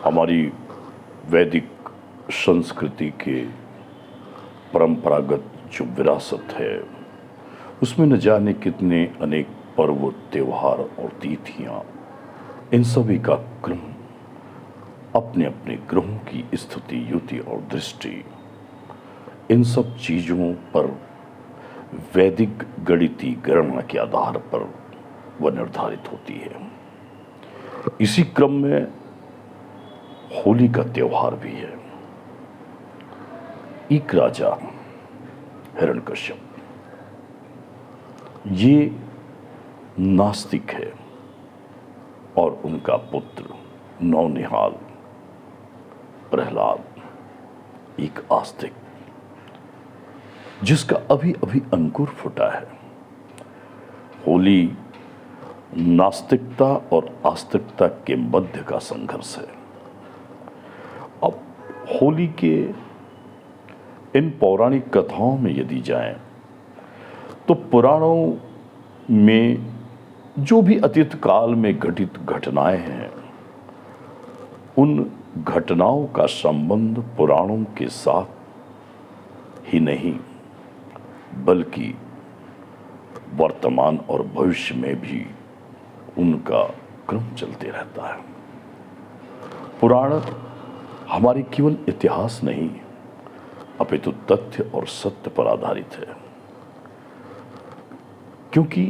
हमारी वैदिक संस्कृति के परंपरागत जो विरासत है उसमें न जाने कितने अनेक पर्व, त्योहार और तिथियां, इन सभी का क्रम अपने अपने ग्रहों की स्थिति, युति और दृष्टि, इन सब चीजों पर वैदिक गणितीय गणना के आधार पर वह निर्धारित होती है। इसी क्रम में होली का त्योहार भी है। एक राजा हिरण्यकश्यप, ये नास्तिक है और उनका पुत्र नौनिहाल प्रहलाद एक आस्तिक, जिसका अभी अभी अंकुर फूटा है। होली नास्तिकता और आस्तिकता के मध्य का संघर्ष है। अब होली के इन पौराणिक कथाओं में यदि जाएं तो पुराणों में जो भी अतीत काल में घटित घटनाएं हैं, उन घटनाओं का संबंध पुराणों के साथ ही नहीं बल्कि वर्तमान और भविष्य में भी उनका क्रम चलते रहता है। पुराण हमारे केवल इतिहास नहीं अपितु तथ्य और सत्य पर आधारित है, क्योंकि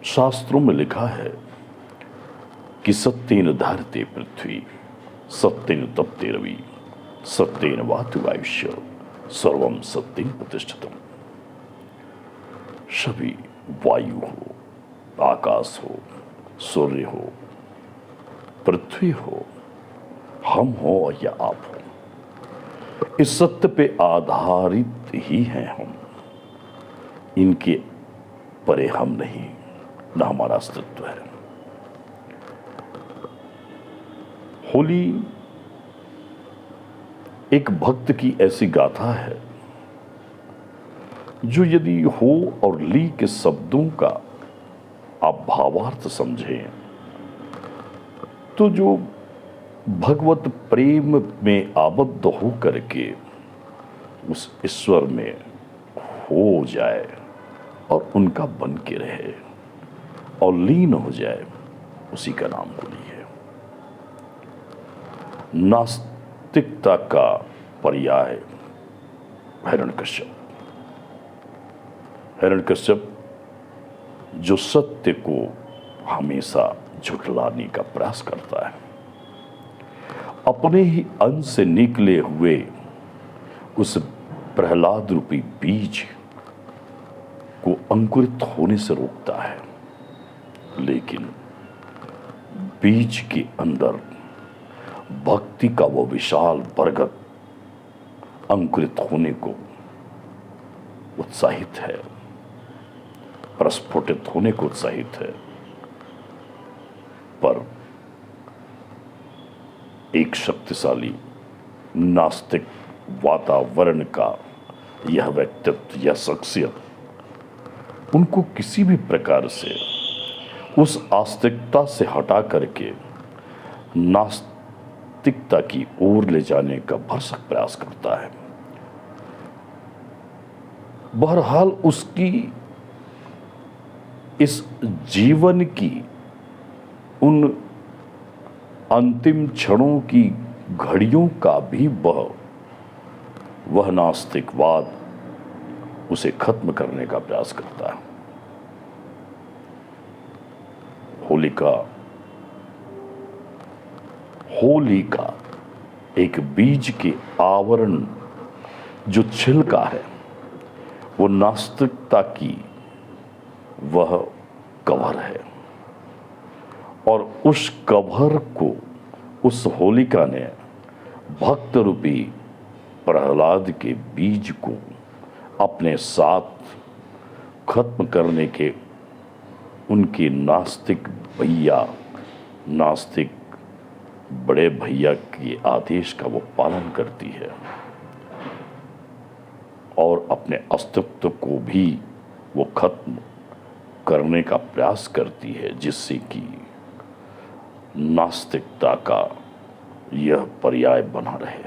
शास्त्रों में लिखा है कि सत्येन धारते पृथ्वी, सत्येन तपते रवि, सत्येन वातु आयुष्य, सर्वम सत्येन प्रतिष्ठितम्। सभी वायु हो, आकाश हो, सूर्य हो, पृथ्वी हो, हम हो या आप हो, इस सत्य पे आधारित ही हैं हम। इनके परे हम नहीं, न हमारा अस्तित्व है। होली एक भक्त की ऐसी गाथा है जो यदि हो और ली के शब्दों का आप भावार्थ समझें तो जो भगवत प्रेम में आबद्ध हो करके उस ईश्वर में हो जाए और उनका बन के रहे और लीन हो जाए, उसी का नाम होली है। नास्तिकता का पर्याय हिरण्यकश्यप। हिरण्यकश्यप जो सत्य को हमेशा झुठलाने का प्रयास करता है, अपने ही अंश से निकले हुए उस प्रहलाद रूपी बीज को अंकुरित होने से रोकता है, लेकिन बीज के अंदर भक्ति का वो विशाल बरगद अंकुरित होने को उत्साहित है, प्रस्फुटित होने को उत्साहित है। पर एक शक्तिशाली नास्तिक वातावरण का यह व्यक्तित्व, यह शख्सियत उनको किसी भी प्रकार से उस आस्तिकता से हटा करके नास्तिकता की ओर ले जाने का भरसक प्रयास करता है। बहरहाल उसकी इस जीवन की उन अंतिम क्षणों की घड़ियों का भी वह नास्तिकवाद उसे खत्म करने का प्रयास करता है। होली का एक बीज के आवरण जो छिलका है, वो नास्तिकता की वह कवर है, और उस कवर को उस होलिका ने भक्त रूपी प्रहलाद के बीज को अपने साथ खत्म करने के उनके नास्तिक भैया, नास्तिक बड़े भैया के आदेश का वो पालन करती है और अपने अस्तित्व को भी वो खत्म करने का प्रयास करती है, जिससे कि नास्तिकता का यह पर्याय बना रहे,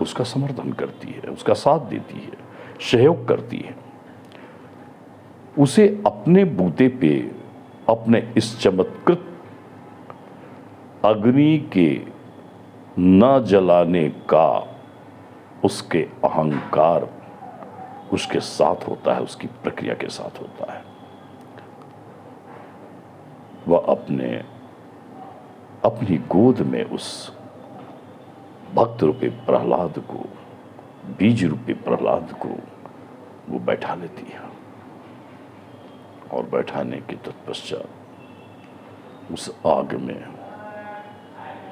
उसका समर्थन करती है, उसका साथ देती है, सहयोग करती है। उसे अपने बूते पे, अपने इस चमत्कृत अग्नि के न जलाने का उसके अहंकार उसके साथ होता है, उसकी प्रक्रिया के साथ होता है। वह अपनी गोद में उस भक्त रूपी प्रहलाद को, बीज रूपी प्रहलाद को वो बैठा लेती है और बैठाने के तत्पश्चात उस आग में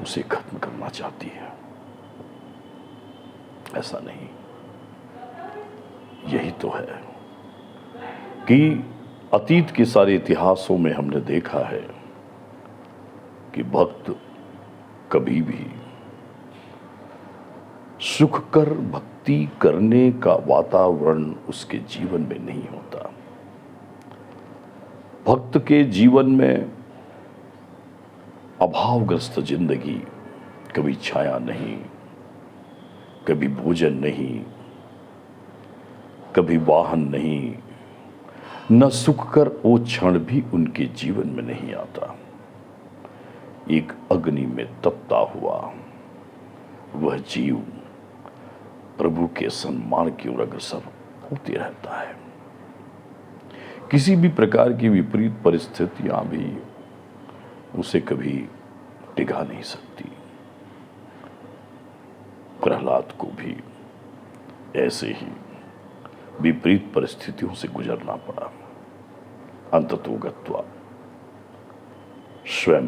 उसे खत्म करना चाहती है। ऐसा नहीं, यही तो है कि अतीत के सारे इतिहासों में हमने देखा है कि भक्त कभी भी सुख कर भक्ति करने का वातावरण उसके जीवन में नहीं होता। भक्त के जीवन में अभावग्रस्त जिंदगी, कभी छाया नहीं, कभी भोजन नहीं, कभी वाहन नहीं, न सुख कर वो क्षण भी उनके जीवन में नहीं आता। एक अग्नि में तपता हुआ वह जीव प्रभु के सम्मान की ओर अग्रसर होते रहता है। किसी भी प्रकार की विपरीत परिस्थितियां भी उसे कभी टिका नहीं सकती। प्रहलाद को भी ऐसे ही विपरीत परिस्थितियों से गुजरना पड़ा। अंततोगत्वा स्वयं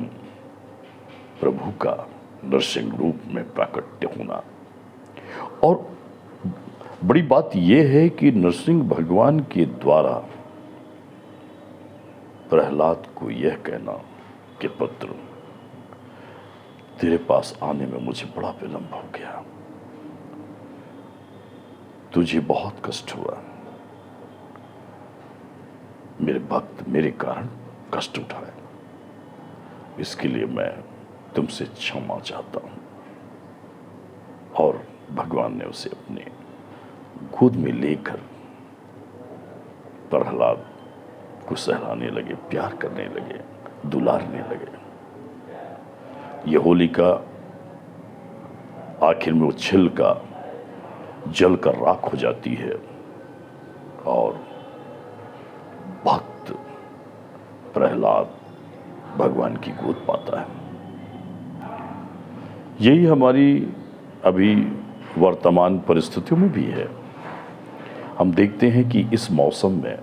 प्रभु का नरसिंह रूप में प्राकट्य होना। और बड़ी बात यह है कि नरसिंह भगवान के द्वारा प्रहलाद को यह कहना कि पुत्र, तेरे पास आने में मुझे बड़ा विलंब हो गया, तुझे बहुत कष्ट हुआ, मेरे भक्त मेरे कारण कष्ट उठाए, इसके लिए मैं तुमसे क्षमा चाहता हूं। और भगवान ने उसे अपने गोद में लेकर प्रहलाद को सहलाने लगे, प्यार करने लगे, दुलारने लगे। यह होलिका आखिर में वो छिलका जलकर राख हो जाती है और भक्त प्रहलाद भगवान की गोद पाता है। यही हमारी अभी वर्तमान परिस्थितियों में भी है। हम देखते हैं कि इस मौसम में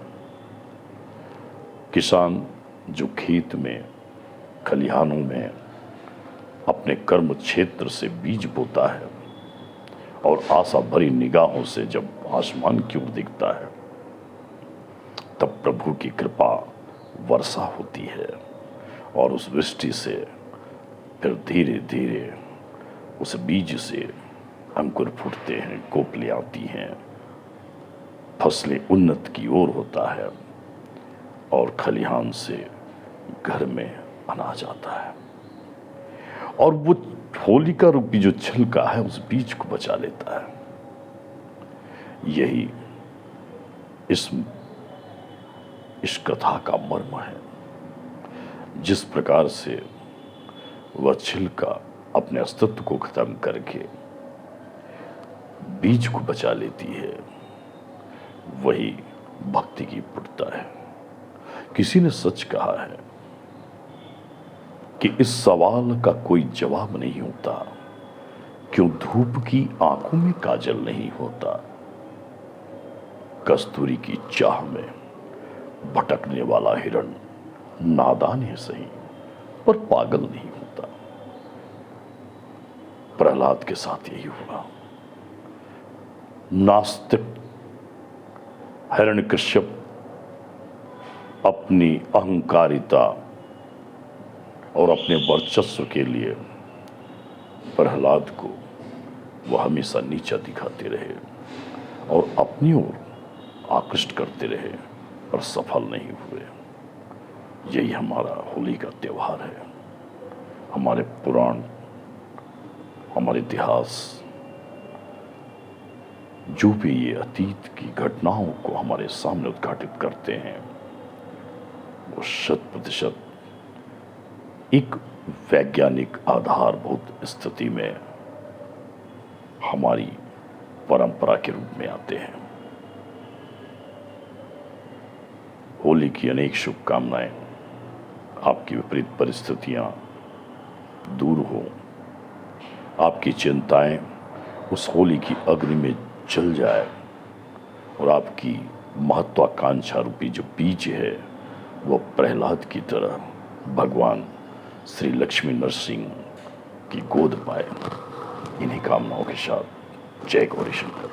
किसान जो खेत में, खलिहानों में अपने कर्म क्षेत्र से बीज बोता है और आशा भरी निगाहों से जब आसमान की ओर देखता है, तब प्रभु की कृपा वर्षा होती है और उस वृष्टि से फिर धीरे धीरे उस बीज से अंकुर फूटते हैं, कोपलें आती हैं, फसलें उन्नत की ओर होता है और खलिहान से घर में अनाज आता है। और वो होलिका रूपी जो छिलका है उस बीज को बचा लेता है। यही इस कथा का मर्म है। जिस प्रकार से वह छिलका अपने अस्तित्व को खत्म करके बीज को बचा लेती है, वही भक्ति की पुरता है। किसी ने सच कहा है कि इस सवाल का कोई जवाब नहीं होता, क्यों धूप की आंखों में काजल नहीं होता। कस्तूरी की चाह में भटकने वाला हिरण नादान है सही, पर पागल नहीं होता। प्रहलाद के साथ यही हुआ। नास्तिक हिरण्यकश्यप अपनी अहंकारिता और अपने वर्चस्व के लिए प्रहलाद को वह हमेशा नीचा दिखाते रहे और अपनी ओर आकृष्ट करते रहे, पर सफल नहीं हुए। यही हमारा होली का त्योहार है। हमारे पुराण, हमारे इतिहास, जो भी ये अतीत की घटनाओं को हमारे सामने उद्घाटित करते हैं, वो 100% एक वैज्ञानिक आधारभूत स्थिति में हमारी परंपरा के रूप में आते हैं। होली की अनेक शुभकामनाएं। आपकी विपरीत परिस्थितियां दूर हो, आपकी चिंताएं उस होली की अग्नि में जल जाए और आपकी महत्वाकांक्षा रूपी जो बीज है वो प्रहलाद की तरह भगवान श्री लक्ष्मी नरसिंह की गोद पाए। इन्हीं कामनाओं के साथ जय गौरी शंकर।